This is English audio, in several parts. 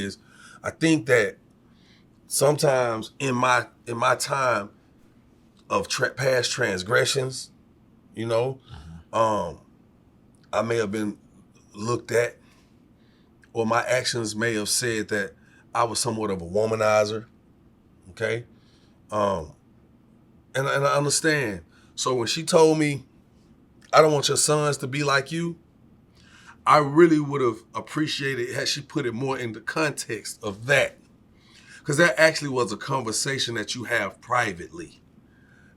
is, I think that sometimes in my time of past transgressions, you know, um, I may have been looked at, or my actions may have said that I was somewhat of a womanizer. Okay, um, and I understand. So when she told me, "I don't want your sons to be like you," I really would have appreciated had she put it more in the context of that, because that actually was a conversation that you have privately.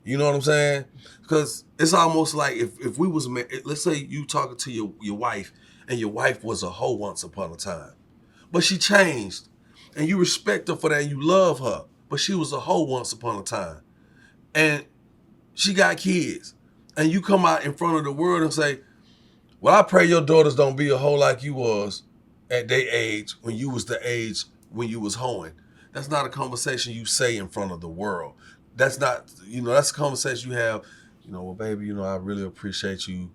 You know what I'm saying? Because it's almost like if we was, let's say you talking to your wife, and your wife was a hoe once upon a time, but she changed, and you respect her for that, and you love her, but she was a hoe once upon a time, and she got kids, and you come out in front of the world and say, "Well, I pray your daughters don't be a hoe like you was at their age when you was the age when you was hoeing." That's not a conversation you say in front of the world. That's not, that's a conversation you have, "Well, baby, I really appreciate you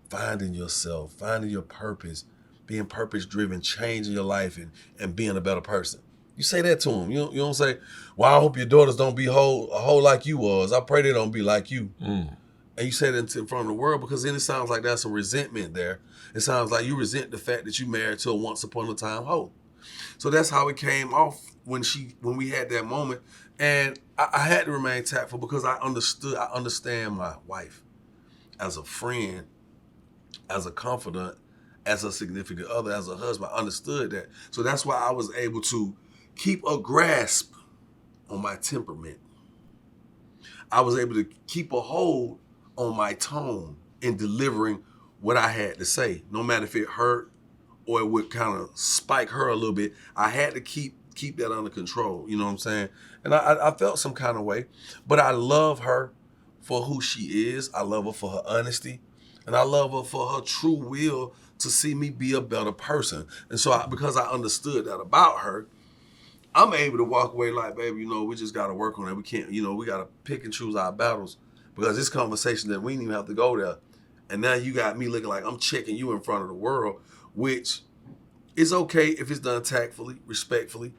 finding yourself, finding your purpose, being purpose driven, changing your life, and being a better person." You say that to them. You don't say, "Well, I hope your daughters don't be a hoe like you was. I pray they don't be like you." And you say that in front of the world, because then it sounds like there's some resentment there. It sounds like you resent the fact that you married to a once upon a time hoe. So that's how it came off when we had that moment. And I had to remain tactful because I understand my wife as a friend, as a confidant, as a significant other, as a husband. I understood that. So that's why I was able to keep a grasp on my temperament. I was able to keep a hold on my tone in delivering what I had to say, no matter if it hurt or it would kind of spike her a little bit. I had to keep that under control. You know what I'm saying? And I felt some kind of way, but I love her for who she is. I love her for her honesty, and I love her for her true will to see me be a better person. And so, because I understood that about her, I'm able to walk away like, "Baby, we just got to work on it. We can't, we got to pick and choose our battles, because this conversation that we didn't even have to go there. And now you got me looking like I'm checking you in front of the world," which is okay if it's done tactfully, respectfully,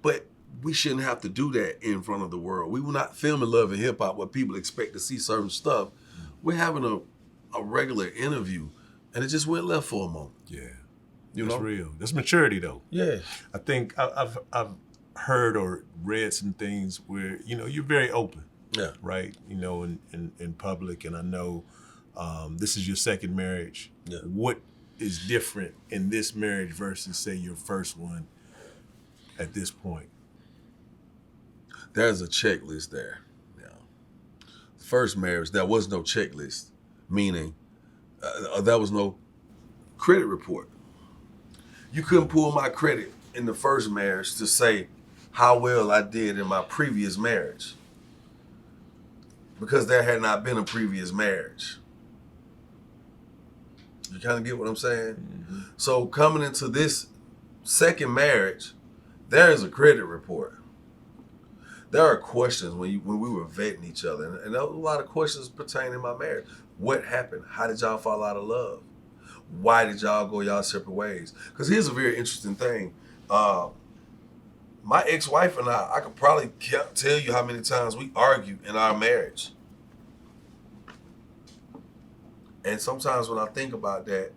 but we shouldn't have to do that in front of the world. We were not filming Love and Hip Hop where people expect to see certain stuff. We're having a regular interview, and it just went left for a moment. Yeah, You that's know? real. That's maturity, though. Yeah. I think I've heard or read some things where you're very open. Yeah. Right. In public, and I know this is your second marriage. Yeah. What is different in this marriage versus, say, your first one at this point? There's a checklist there. First marriage, there was no checklist, meaning there was no credit report. You couldn't pull my credit in the first marriage to say how well I did in my previous marriage, because there had not been a previous marriage. You kind of get what I'm saying? Mm-hmm. So coming into this second marriage, there is a credit report. There are questions when we were vetting each other, and there was a lot of questions pertaining to my marriage. What happened? How did y'all fall out of love? Why did y'all go y'all separate ways? Because here's a very interesting thing. My ex-wife and I could probably tell you how many times we argued in our marriage. And sometimes when I think about that,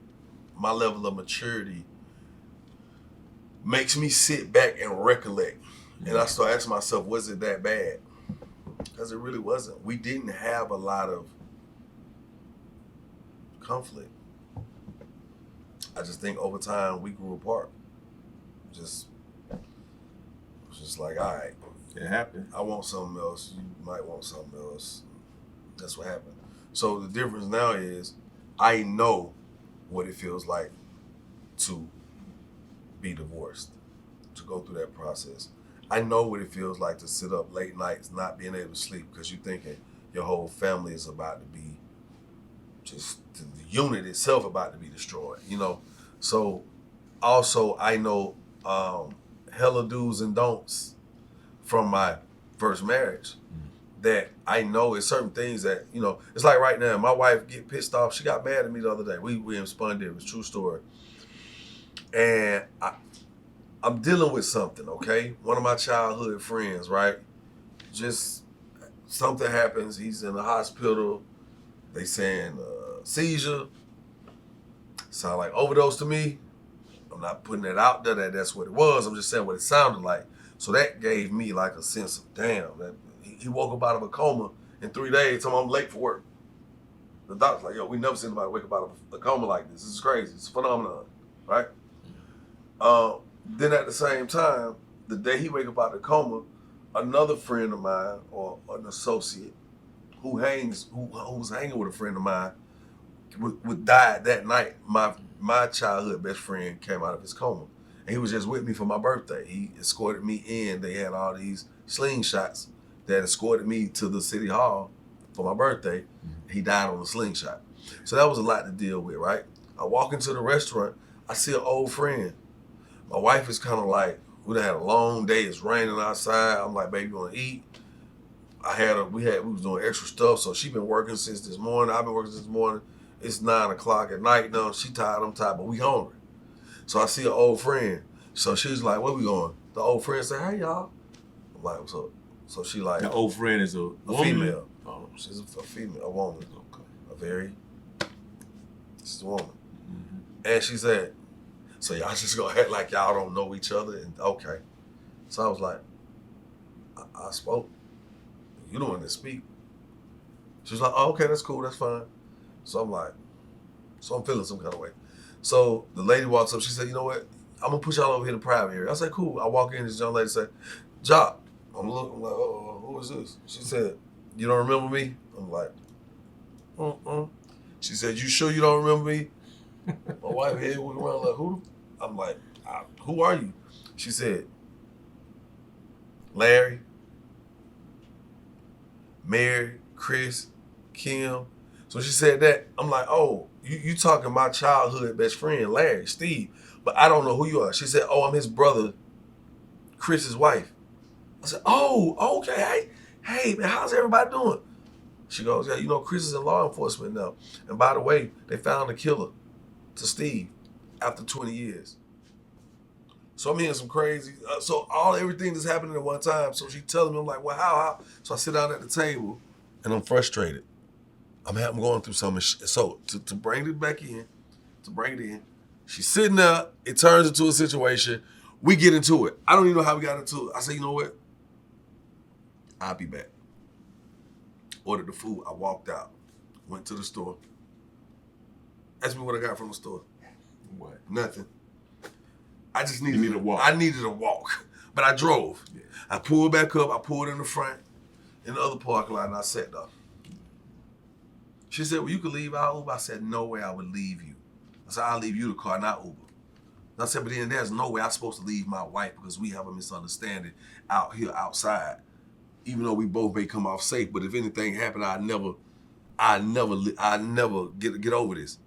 my level of maturity makes me sit back and recollect. And I start asking myself, was it that bad? Because it really wasn't. We didn't have a lot of conflict. I just think over time we grew apart. Just like, all right, It happened. I want something else. You might want something else. That's what happened. So the difference now is I know what it feels like to be divorced, to go through that process. I know what it feels like to sit up late nights not being able to sleep because you're thinking your whole family is about to be, just the unit itself about to be destroyed, So also I know hella do's and don'ts from my first marriage that I know is certain things that, it's like right now, my wife get pissed off. She got mad at me the other day. We spun it. It was a true story. And I'm dealing with something, okay? One of my childhood friends, right? Just something happens. He's in the hospital. They saying seizure. Sound like overdose to me. I'm not putting that out there that that's what it was. I'm just saying what it sounded like. So that gave me like a sense of damn. That he woke up out of a coma in 3 days. Told me I'm late for work. The doctor's like, yo, we never seen anybody wake up out of a coma like this. This is crazy. It's a phenomenon, right? Then at the same time, the day he wake up out of the coma, another friend of mine or an associate who was hanging with a friend of mine would die that night. My childhood best friend came out of his coma, and he was just with me for my birthday. He escorted me in. They had all these slingshots that escorted me to the city hall for my birthday. He died on a slingshot, so that was a lot to deal with, right? I walk into the restaurant. I see an old friend. My wife is kind of like, we done had a long day. It's raining outside. I'm like, baby, you want to eat? We was doing extra stuff, so she been working since this morning. I've been working since this morning. It's 9 o'clock at night now. She tired, I'm tired, but we hungry. So I see an old friend. So she's like, where we going? The old friend said, hey, y'all. I'm like, what's up? So she like, The old friend is a female. Oh. She's a female, a woman. Okay. She's a woman. Mm-hmm. And she said, so y'all just gonna act like y'all don't know each other? And okay. So I was like, I spoke. You don't want to speak. She was like, oh, okay, that's cool, that's fine. So I'm like, so I'm feeling some kind of way. So the lady walks up, she said, you know what? I'm gonna put y'all over here in the private area. I said, cool. I walk in, this young lady said, Jock. I'm looking, I'm like, oh, who is this? She said, you don't remember me? I'm like, She said, you sure you don't remember me? My wife head went around like, who? I'm like, who are you? She said, Larry, Mary, Chris, Kim. So she said that. I'm like, oh, you talking my childhood best friend, Larry, Steve, but I don't know who you are. She said, oh, I'm his brother, Chris's wife. I said, oh, okay. Hey, man, how's everybody doing? She goes, yeah, you know, Chris is in law enforcement now. And by the way, they found the killer to Steve after 20 years. So I'm hearing some crazy, so everything that's happening at one time. So she telling me, I'm like, well, how? So I sit down at the table and I'm frustrated. I'm going through something. So to bring it back in, she's sitting there, it turns into a situation. We get into it. I don't even know how we got into it. I say, you know what? I'll be back. Ordered the food. I walked out. Went to the store. Ask me what I got from the store. What? Nothing. I just needed to walk. I needed a walk. But I drove. Yeah. I pulled back up. I pulled in the front, in the other parking lot, and I sat down. She said, well, you could leave our Uber. I said, no way I would leave you. I said, I'll leave you the car, not Uber. And I said, but then there's no way I'm supposed to leave my wife because we have a misunderstanding out here outside. Even though we both may come off safe, but if anything happened, I never get over this.